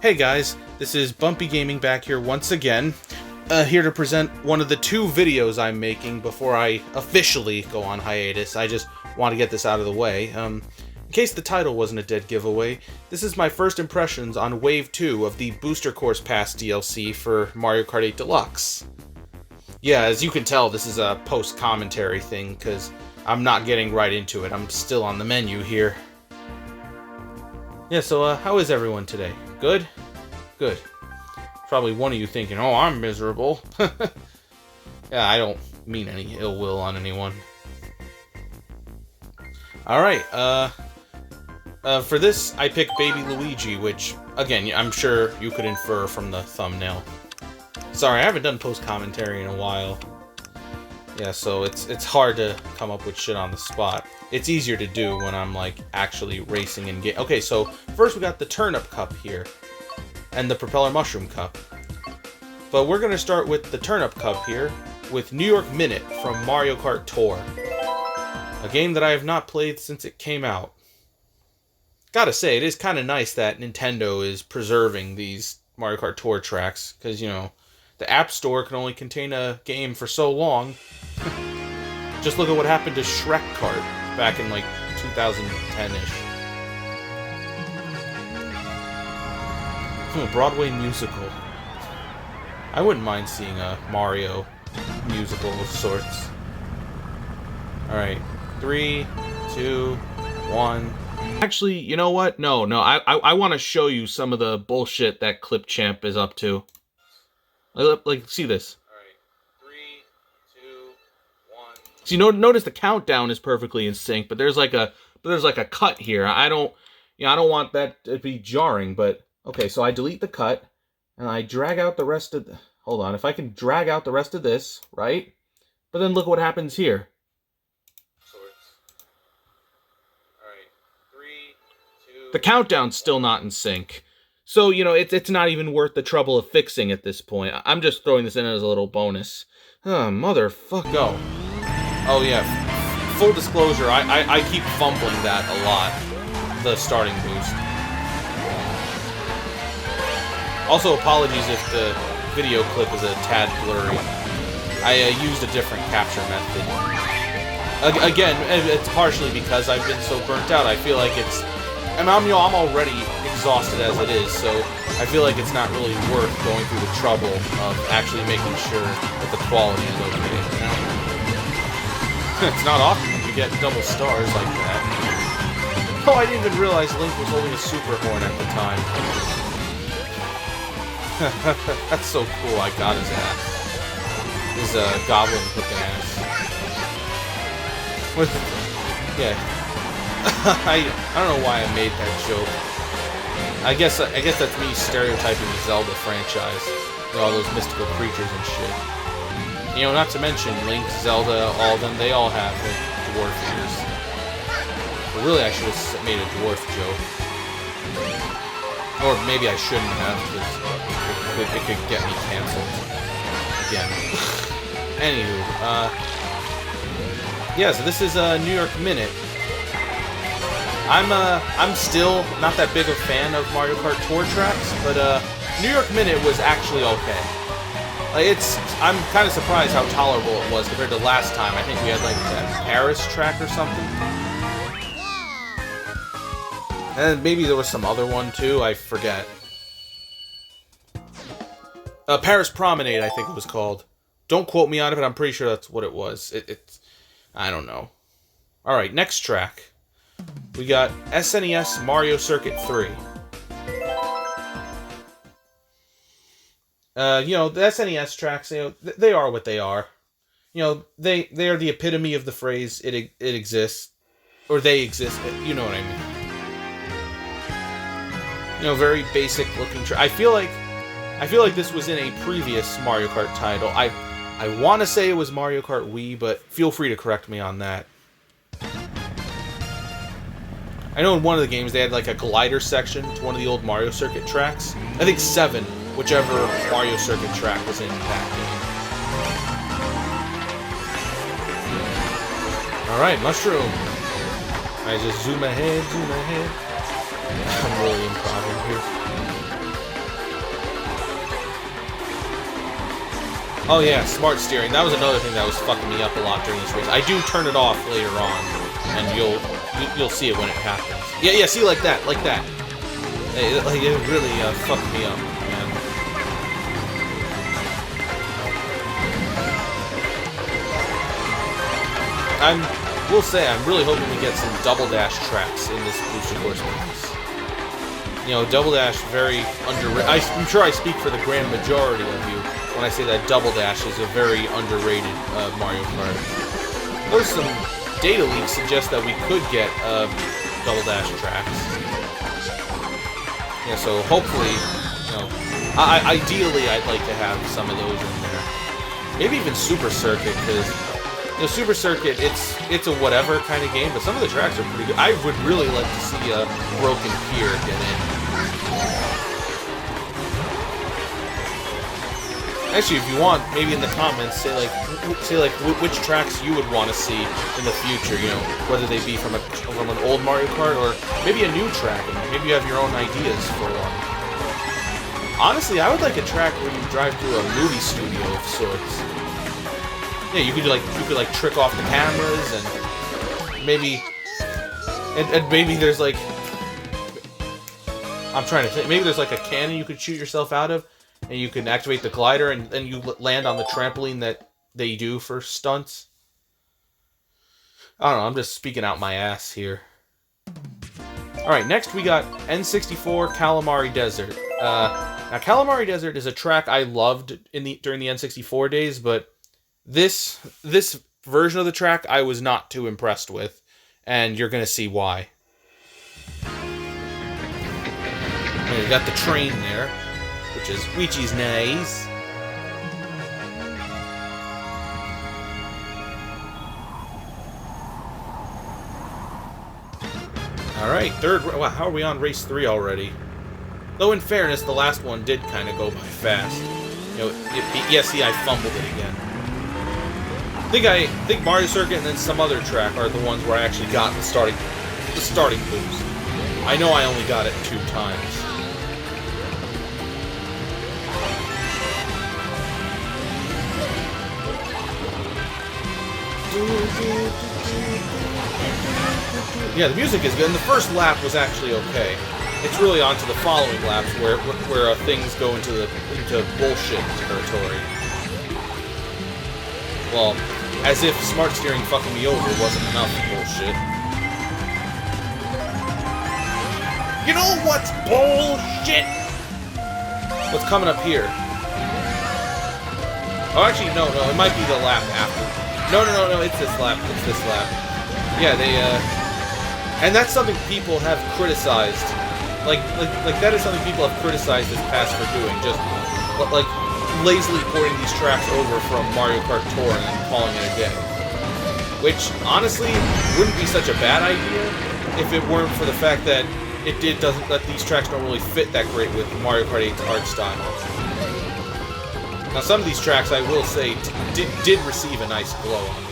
Hey guys, this is Bumpy Gaming back here once again, here to present one of the two videos I'm making before I officially go on hiatus. I just want to get this out of the way. In case the title wasn't a dead giveaway, this is my first impressions on Wave 2 of the Booster Course Pass DLC for Mario Kart 8 Deluxe. Yeah, as you can tell, this is a post-commentary thing, because I'm not getting right into it. I'm still on the menu here. Yeah, so how is everyone today? Good? Good. Probably one of you thinking, oh, I'm miserable. Yeah, I don't mean any ill will on anyone. Alright, for this, I picked Baby Luigi, which, again, I'm sure you could infer from the thumbnail. Sorry, I haven't done post-commentary in a while. Yeah, so it's hard to come up with shit on the spot. It's easier to do when I'm, like, actually racing and get... Okay, so first we got the Turnip Cup here, and the Propeller Mushroom Cup. But we're gonna start with the Turnip Cup here, with New York Minute from Mario Kart Tour. A game that I have not played since it came out. Gotta say, it is kind of nice that Nintendo is preserving these Mario Kart Tour tracks, because, you know, the App Store can only contain a game for so long. Just look at what happened to Shrek Kart back in, like, 2010-ish. Broadway musical. I wouldn't mind seeing a Mario musical of sorts. Alright. 3, 2, 1... Actually, you know what? No, I want to show you some of the bullshit that Clipchamp is up to. Like, see this. Alright, 3, 2, 1. See, notice the countdown is perfectly in sync, but there's like a cut here. I don't want that to be jarring, but okay, so I delete the cut and I drag out the rest of the, hold on, if I can drag out the rest of this, right? But then look what happens here. Alright, 3, 2. The countdown's still not in sync. So, you know, it's not even worth the trouble of fixing at this point. I'm just throwing this in as a little bonus. Oh, motherfucker. Go. Oh, yeah. Full disclosure, I keep fumbling that a lot. The starting boost. Also, apologies if the video clip is a tad blurry. I used a different capture method. Again, it's partially because I've been so burnt out. I feel like it's... I'm already exhausted as it is, so I feel like it's not really worth going through the trouble of actually making sure that the quality is okay. You know? It's not often you get double stars like that. Oh, I didn't even realize Link was holding a super horn at the time. That's so cool, I got his ass. His goblin-looking ass. Yeah. I don't know why I made that joke. I guess that's me stereotyping the Zelda franchise. You know, all those mystical creatures and shit. You know, not to mention Link, Zelda, all of them, they all have like dwarf ears. But really, I should have made a dwarf joke. Or maybe I shouldn't have, because it could get me canceled. Again. Anywho, yeah, so this is a New York Minute. I'm still not that big a fan of Mario Kart Tour tracks, but New York Minute was actually okay. Like, I'm kind of surprised how tolerable it was compared to last time. I think we had like that Paris track or something. And maybe there was some other one too, I forget. Paris Promenade, I think it was called. Don't quote me on it, but I'm pretty sure that's what it was. It's I don't know. Alright, next track. We got SNES Mario Circuit 3. You know, the SNES tracks, you know, they are what they are. You know, they are the epitome of the phrase, it exists. Or they exist, you know what I mean. You know, very basic looking track. I feel like this was in a previous Mario Kart title. I want to say it was Mario Kart Wii, but feel free to correct me on that. I know in one of the games they had like a glider section to one of the old Mario Circuit tracks. I think 7, whichever Mario Circuit track was in that game. Alright, mushroom. I just zoom ahead. I'm really improv here. Oh yeah, smart steering. That was another thing that was fucking me up a lot during this race. I do turn it off later on, and you'll see it when it happens. Yeah, see, like that. It really fucked me up, man. We'll say, I'm really hoping we get some Double Dash tracks in this Booster Course race. You know, Double Dash, very underrated. I'm sure I speak for the grand majority of you when I say that Double Dash is a very underrated Mario Kart. There's some data leaks suggest that we could get Double Dash tracks. Yeah, so hopefully, you know, ideally I'd like to have some of those in there. Maybe even Super Circuit, because, you know, Super Circuit, it's a whatever kind of game, but some of the tracks are pretty good. I would really like to see a Broken Pier get in. Actually, if you want, maybe in the comments, say like which tracks you would want to see in the future. You know, whether they be from an old Mario Kart or maybe a new track, and maybe you have your own ideas for one. Honestly, I would like a track where you drive through a movie studio of sorts. Yeah, you could trick off the cameras and maybe maybe there's like, I'm trying to think, maybe there's like a cannon you could shoot yourself out of. And you can activate the glider, and then you land on the trampoline that they do for stunts. I don't know, I'm just speaking out my ass here. Alright, next we got N64 Calamari Desert. Now, Calamari Desert is a track I loved during the N64 days, but this version of the track I was not too impressed with, and you're going to see why. You got the train there, which is nice. Alright, wow, how are we on race 3 already? Though in fairness, the last one did kind of go by fast. You know, see, I fumbled it again. I think Mario Circuit and then some other track are the ones where I actually got the starting boost. I know I only got it 2 times. Yeah, the music is good, and the first lap was actually okay. It's really on to the following laps where things go into bullshit territory. Well, as if smart steering fucking me over wasn't enough bullshit. You know what's bullshit? What's coming up here? Oh, actually, no, it might be the lap after. No, it's this lap. Yeah, and that's something people have criticized. Like that is something people have criticized this past for doing. Just, like, lazily porting these tracks over from Mario Kart Tour and then calling it a day. Which, honestly, wouldn't be such a bad idea if it weren't for the fact that that these tracks don't really fit that great with Mario Kart 8's art style. Now, some of these tracks, I will say, did receive a nice glow on me.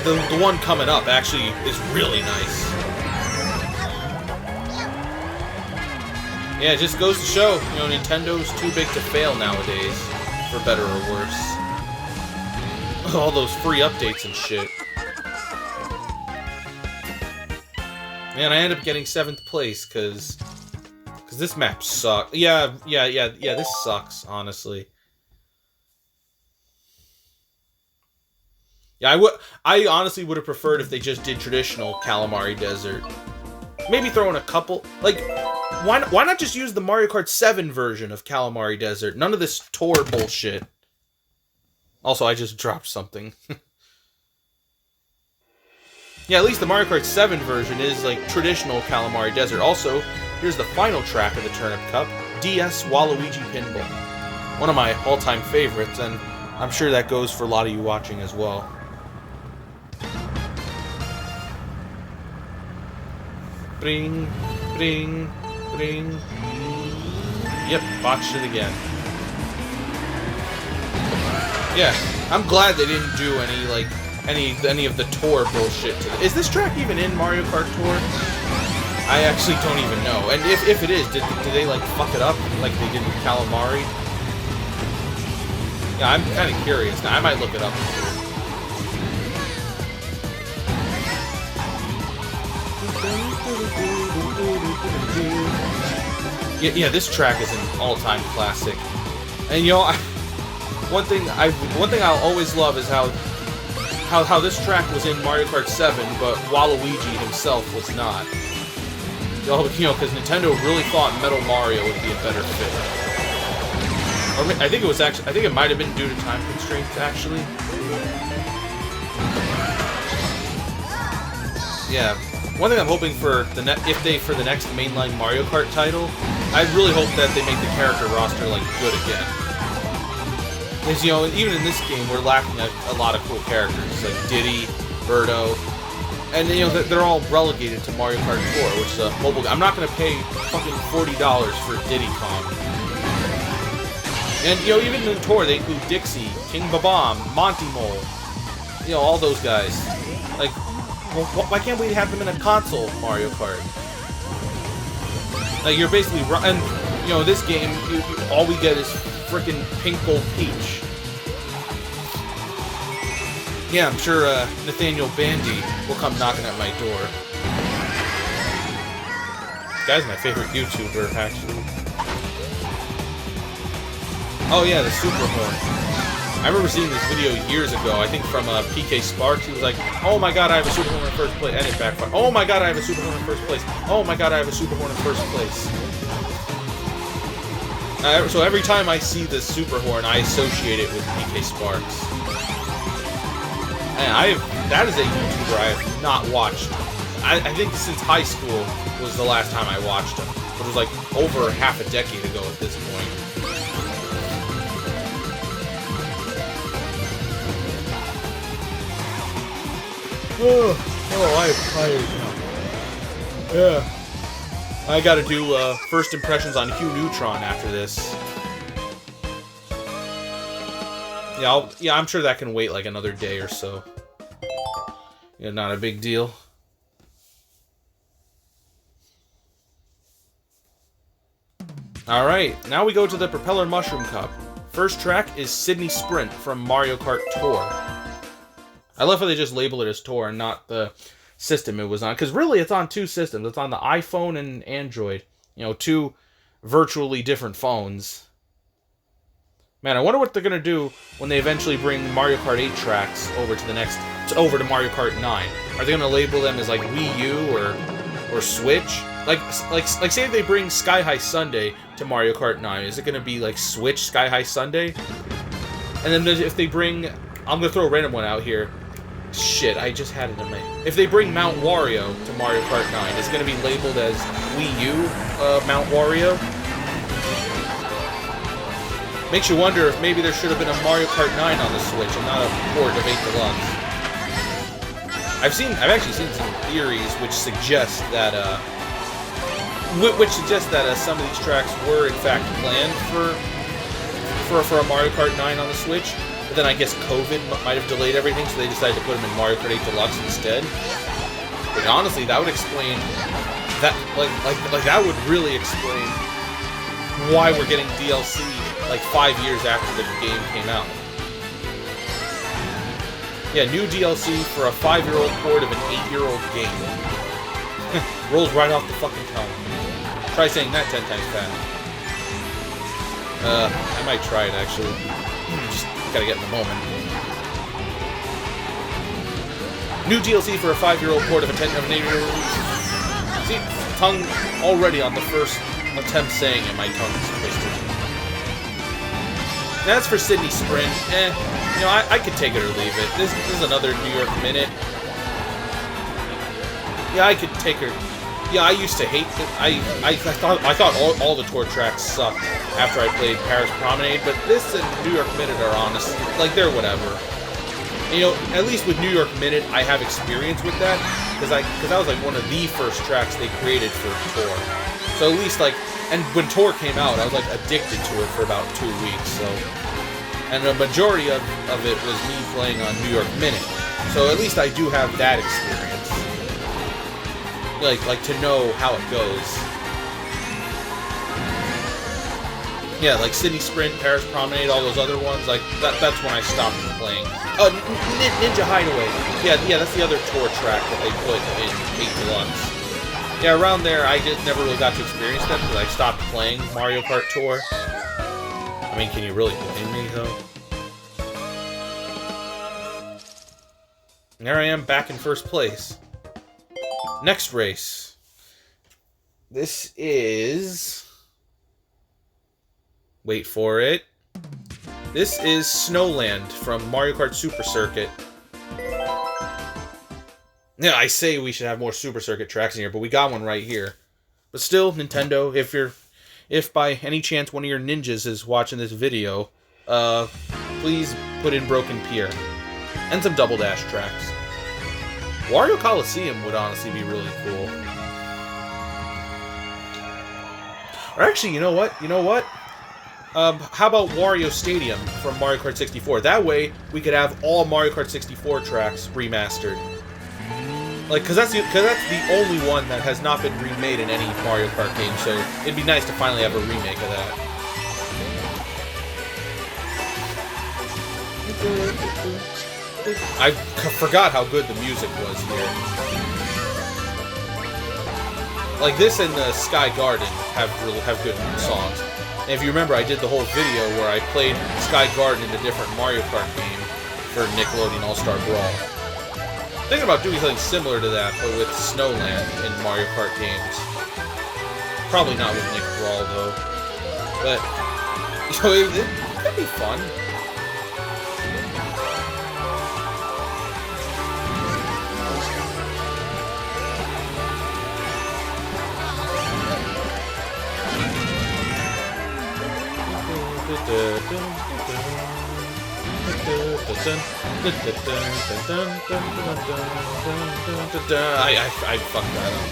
The one coming up actually is really nice. Yeah, it just goes to show, you know, Nintendo's too big to fail nowadays, for better or worse. All those free updates and shit. Man, I ended up getting 7th place, because this map sucks. Yeah, this sucks, honestly. Yeah, I honestly would have preferred if they just did traditional Calamari Desert. Maybe throw in a couple, like, why not just use the Mario Kart 7 version of Calamari Desert? None of this tour bullshit. Also, I just dropped something. Yeah, at least the Mario Kart 7 version is, like, traditional Calamari Desert. Also, here's the final track of the Turnip Cup, DS Waluigi Pinball. One of my all-time favorites, and I'm sure that goes for a lot of you watching as well. Bring, bring, bring. Yep, botched it again. Yeah, I'm glad they didn't do any, like, any of the tour bullshit to it. Is this track even in Mario Kart Tour? I actually don't even know. And if it is, did they like fuck it up like they did with Calamari? Yeah, I'm kind of curious now. I might look it up. Yeah, this track is an all-time classic. And you know, one thing I'll always love is how this track was in Mario Kart 7, but Waluigi himself was not. You know, because Nintendo really thought Metal Mario would be a better fit. Or I think it might have been due to time constraints, actually. Yeah. One thing I'm hoping for for the next mainline Mario Kart title, I really hope that they make the character roster like good again. Because you know, even in this game, we're lacking a lot of cool characters like Diddy, Birdo, and you know they're all relegated to Mario Kart Tour, which is a mobile game. I'm not gonna pay fucking $40 for Diddy Kong. And you know, even in the tour, they include Dixie, King Babam, Monty Mole, you know, all those guys. Like, well, why can't we have them in a console Mario Kart? Like, you're basically, and you know, this game, all we get is frickin' Pink Gold Peach. Yeah, I'm sure Nathaniel Bandy will come knocking at my door. This guy's my favorite YouTuber, actually. Oh yeah, the Super Horn. I remember seeing this video years ago, I think from PK Sparks. He was like, oh my god, I have a Super Horn in first place, and it backfired. Oh my god, I have a Super Horn in first place. Oh my god, I have a Super Horn in first place. So every time I see this Super Horn, I associate it with PK Sparks. And that is a YouTuber I have not watched. I think since high school was the last time I watched him. It was like over half a decade ago at this point. I'm tired now. Yeah. I gotta do first impressions on Hugh Neutron after this. Yeah, I'm sure that can wait like another day or so. Yeah, not a big deal. Alright, now we go to the Propeller Mushroom Cup. First track is Sydney Sprint from Mario Kart Tour. I love how they just label it as Tour and not the system it was on. Because really, it's on two systems. It's on the iPhone and Android. You know, two virtually different phones. Man, I wonder what they're going to do when they eventually bring Mario Kart 8 tracks over to Mario Kart 9. Are they going to label them as like Wii U or Switch? Like say if they bring Sky-High Sundae to Mario Kart 9, is it going to be like Switch Sky-High Sundae? And then if they bring, I'm going to throw a random one out here. Shit, I just had it in my... If they bring Mount Wario to Mario Kart 9, is it going to be labeled as Wii U Mount Wario? Makes you wonder if maybe there should have been a Mario Kart 9 on the Switch and not a port of 8 Deluxe. I've actually seen some theories which suggest that some of these tracks were in fact planned for a Mario Kart 9 on the Switch. But then I guess COVID might have delayed everything, so they decided to put them in Mario Kart 8 Deluxe instead. But honestly, that would explain that. Like that would really explain why we're getting DLC like 5 years after the game came out. Yeah, new DLC for a 5-year-old port of an 8-year-old game. Rolls right off the fucking tongue. Try saying that 10 times fast. I might try it actually. Just gotta get in the moment. New DLC for a 5-year-old port of an 8-year-old. See, tongue already on the first attempt saying it, my tongue is twisted. As for Sydney Sprint, you know, I could take it or leave it. This is another New York Minute. Yeah, I could take her. Yeah, I used to hate it. I thought all the tour tracks sucked after I played Paris Promenade, but this and New York Minute are honest. Like, they're whatever. And, you know, at least with New York Minute, I have experience with that, because that was like one of the first tracks they created for Tour. So at least, like, and when Tour came out, I was like addicted to it for about 2 weeks. So, and the majority of it was me playing on New York Minute. So at least I do have that experience. like to know how it goes. Yeah, like Sydney Sprint, Paris Promenade, all those other ones, like, that's when I stopped playing. Oh, Ninja Hideaway. Yeah, that's the other tour track that they put in 8 Deluxe. Yeah, around there, I just never really got to experience them, because I stopped playing Mario Kart Tour. I mean, can you really blame me, though? And there I am, back in first place. Next race. This is... Wait for it. This is Snowland from Mario Kart Super Circuit. Yeah, I say we should have more Super Circuit tracks in here, but we got one right here. But still, Nintendo, if by any chance one of your ninjas is watching this video, please put in Broken Pier. And some Double Dash tracks. Wario Coliseum would honestly be really cool. Or actually, you know what? How about Wario Stadium from Mario Kart 64? That way, we could have all Mario Kart 64 tracks remastered. Like, cause that's the only one that has not been remade in any Mario Kart game, so it'd be nice to finally have a remake of that. I forgot how good the music was here. Like, this and the Sky Garden have good songs. And if you remember, I did the whole video where I played Sky Garden in a different Mario Kart game for Nickelodeon All-Star Brawl. Thinking about doing something similar to that, but with Snowland in Mario Kart games. Probably not with Nick Brawl, though. But, you know, it could be fun. I fucked that up.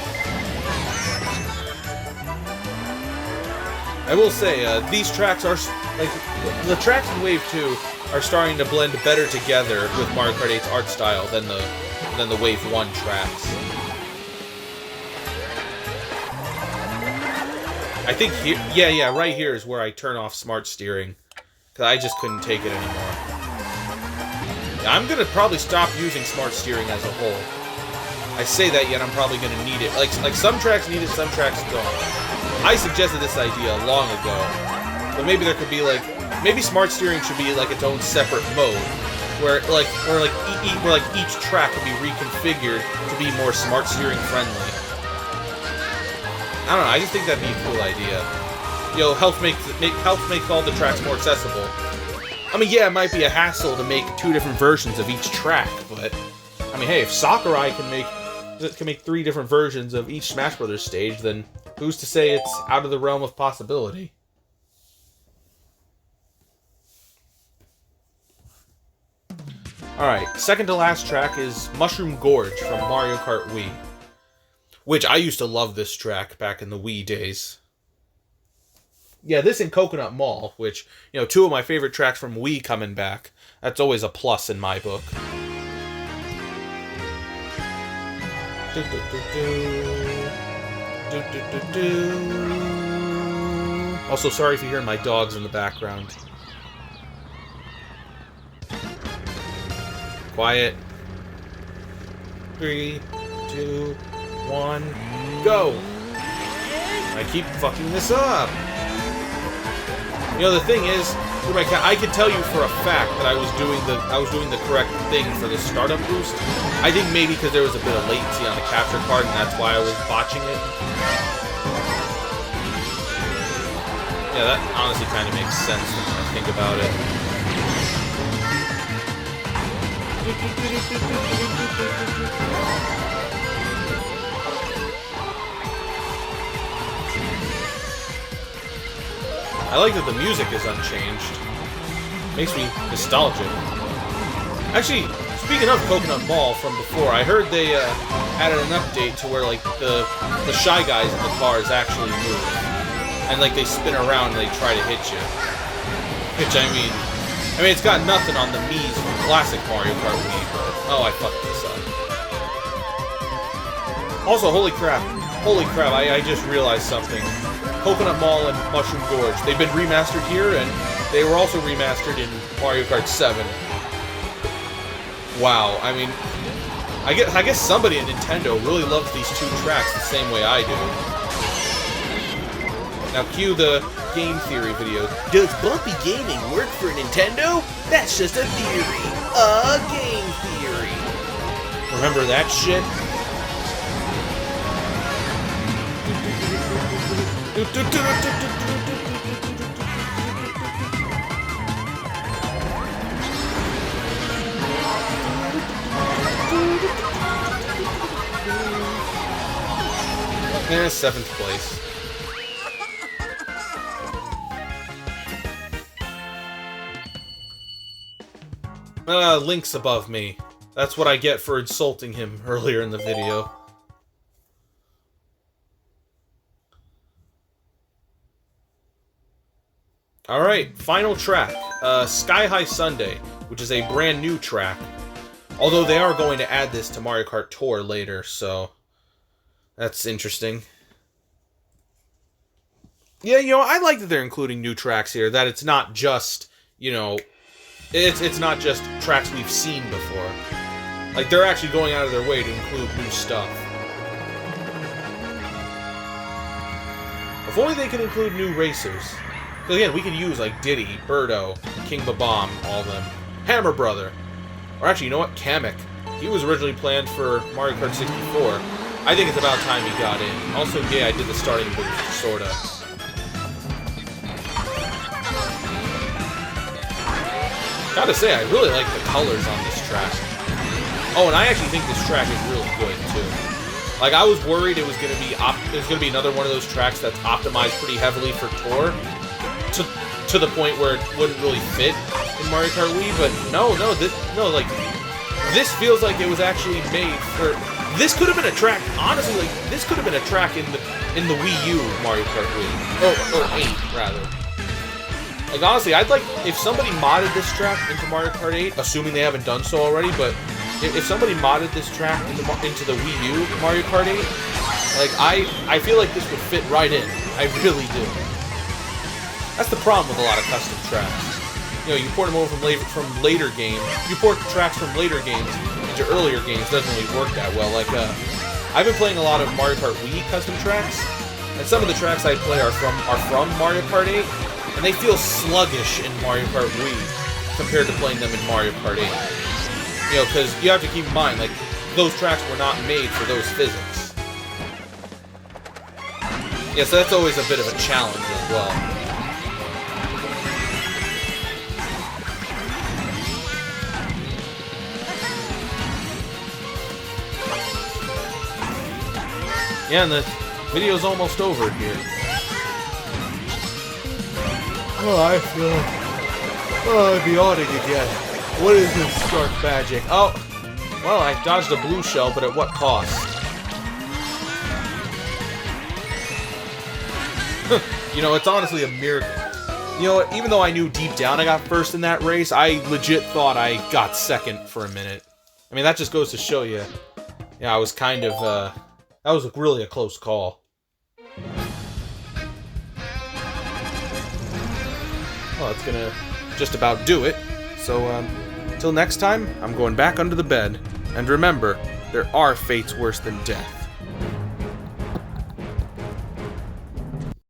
I will say, these tracks are, like, the tracks in Wave 2 are starting to blend better together with Mario Kart 8's art style than the Wave 1 tracks. I think here, yeah, right here is where I turn off smart steering, because I just couldn't take it anymore. Yeah, I'm gonna probably stop using smart steering as a whole. I say that, yet I'm probably gonna need it. Like some tracks need it, some tracks don't. I suggested this idea long ago, but maybe there could be maybe smart steering should be like its own separate mode, where each track could be reconfigured to be more smart steering friendly. I don't know, I just think that'd be a cool idea. You know, help make all the tracks more accessible. I mean, yeah, it might be a hassle to make 2 different versions of each track, but I mean, hey, if Sakurai can make 3 different versions of each Smash Brothers stage, then who's to say it's out of the realm of possibility? Alright, second to last track is Mushroom Gorge from Mario Kart Wii. Which, I used to love this track back in the Wii days. Yeah, this and Coconut Mall, which, you know, 2 of my favorite tracks from Wii coming back. That's always a plus in my book. Also, sorry if you hear my dogs in the background. Quiet. 3, 2, 1, go! I keep fucking this up. You know, the thing is, I could tell you for a fact that I was doing the correct thing for the startup boost. I think maybe because there was a bit of latency on the capture card, and that's why I was botching it. Yeah, that honestly kind of makes sense when I think about it. I like that the music is unchanged. Makes me nostalgic. Actually, speaking of Coconut Mall from before, I heard they added an update to where like the Shy Guys in the cars actually move. And like they spin around and they try to hit you. Which I mean it's got nothing on the Mii's from classic Mario Kart Wii, but oh, I fucked this up. Also, holy crap, I just realized something. Coconut Mall and Mushroom Gorge, they've been remastered here, and they were also remastered in Mario Kart 7. Wow, I mean, I guess somebody at Nintendo really loves these two tracks the same way I do. Now cue the game theory video. Does bumpy gaming work for Nintendo? That's just a theory. A game theory. Remember that shit? Yeah, 7th place. Link's above me. That's what I get for insulting him earlier in the video. Alright, final track. Sky-High Sundae, which is a brand new track. Although they are going to add this to Mario Kart Tour later, so that's interesting. Yeah, you know, I like that they're including new tracks here, that it's not just, you know, it's not just tracks we've seen before. Like, they're actually going out of their way to include new stuff. If only they could include new racers. Because again, we could use, like, Diddy, Birdo, King Babam, all of them. Hammer Brother. Or actually, you know what? Kamek. He was originally planned for Mario Kart 64. I think it's about time he got in. Also, yeah, I did the starting boost, sorta. Gotta say, I really like the colors on this track. Oh, and I actually think this track is really good, too. Like, I was worried it was gonna be another one of those tracks that's optimized pretty heavily for Tour. To the point where it wouldn't really fit in Mario Kart Wii, but this feels like it was actually made for. This could have been a track. Honestly, like this could have been a track in the Wii U Mario Kart Wii, or 8 rather. Like honestly, I'd like if somebody modded this track into Mario Kart 8, assuming they haven't done so already. But if somebody modded this track into the Wii U Mario Kart 8, like I feel like this would fit right in. I really do. That's the problem with a lot of custom tracks. You know, you port them over from later games. You port the tracks from later games into earlier games. Doesn't really work that well. Like, I've been playing a lot of Mario Kart Wii custom tracks, and some of the tracks I play are from Mario Kart 8, and they feel sluggish in Mario Kart Wii compared to playing them in Mario Kart 8. You know, because you have to keep in mind, like, those tracks were not made for those physics. Yeah, so that's always a bit of a challenge as well. Yeah, and the video's almost over here. Oh, I'm yawning again. What is this dark magic? Oh, well, I dodged a blue shell, but at what cost? You know, it's honestly a miracle. You know, even though I knew deep down I got first in that race, I legit thought I got second for a minute. I mean, that just goes to show you. Yeah, I was kind of, that was really a close call. Well, that's gonna just about do it. So, till next time, I'm going back under the bed. And remember, there are fates worse than death.